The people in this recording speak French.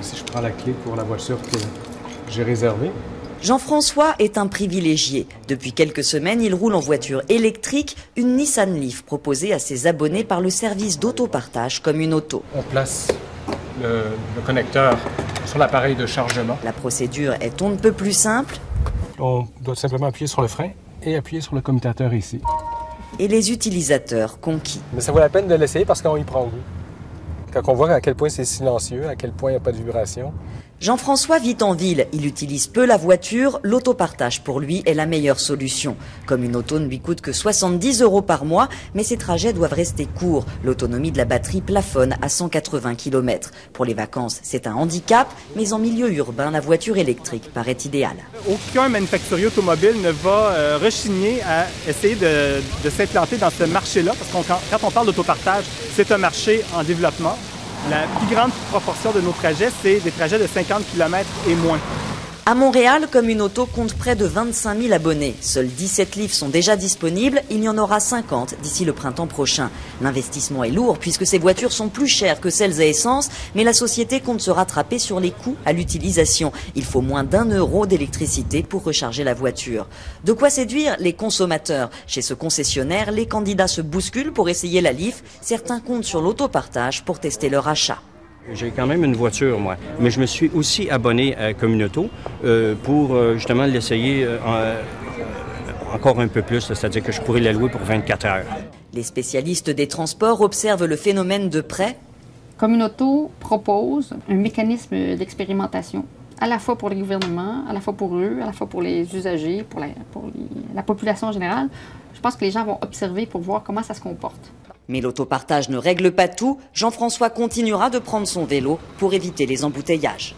Moi, si je prends la clé pour la voiture que j'ai réservée. Jean-François est un privilégié. Depuis quelques semaines, il roule en voiture électrique, une Nissan Leaf proposée à ses abonnés par le service d'autopartage comme une auto. On place le connecteur sur l'appareil de chargement. La procédure est on ne peut plus simple. On doit simplement appuyer sur le frein et appuyer sur le commutateur ici. Et les utilisateurs conquis. Mais ça vaut la peine de l'essayer parce qu'on y prend goût. Quand on voit à quel point c'est silencieux, à quel point il n'y a pas de vibration. Jean-François vit en ville, il utilise peu la voiture, l'autopartage pour lui est la meilleure solution. Comme une auto ne lui coûte que 70 € par mois, mais ses trajets doivent rester courts. L'autonomie de la batterie plafonne à 180 km. Pour les vacances, c'est un handicap, mais en milieu urbain, la voiture électrique paraît idéale. Aucun manufacturier automobile ne va rechigner à essayer de s'implanter dans ce marché-là, parce que quand on parle d'autopartage, c'est un marché en développement. La plus grande proportion de nos trajets, c'est des trajets de 50 km et moins. À Montréal, Comme une auto compte près de 25 000 abonnés. Seuls 17 livres sont déjà disponibles. Il y en aura 50 d'ici le printemps prochain. L'investissement est lourd puisque ces voitures sont plus chères que celles à essence, mais la société compte se rattraper sur les coûts à l'utilisation. Il faut moins d'1 euro d'électricité pour recharger la voiture. De quoi séduire les consommateurs. Chez ce concessionnaire, les candidats se bousculent pour essayer la Leaf. Certains comptent sur l'autopartage pour tester leur achat. J'ai quand même une voiture, moi, mais je me suis aussi abonné à Comme une auto pour justement l'essayer encore un peu plus, c'est-à-dire que je pourrais la louer pour 24 heures. Les spécialistes des transports observent le phénomène de près. Comme une auto propose un mécanisme d'expérimentation, à la fois pour les gouvernements, à la fois pour eux, à la fois pour les usagers, pour la population en général. Je pense que les gens vont observer pour voir comment ça se comporte. Mais l'autopartage ne règle pas tout. Jean-François continuera de prendre son vélo pour éviter les embouteillages.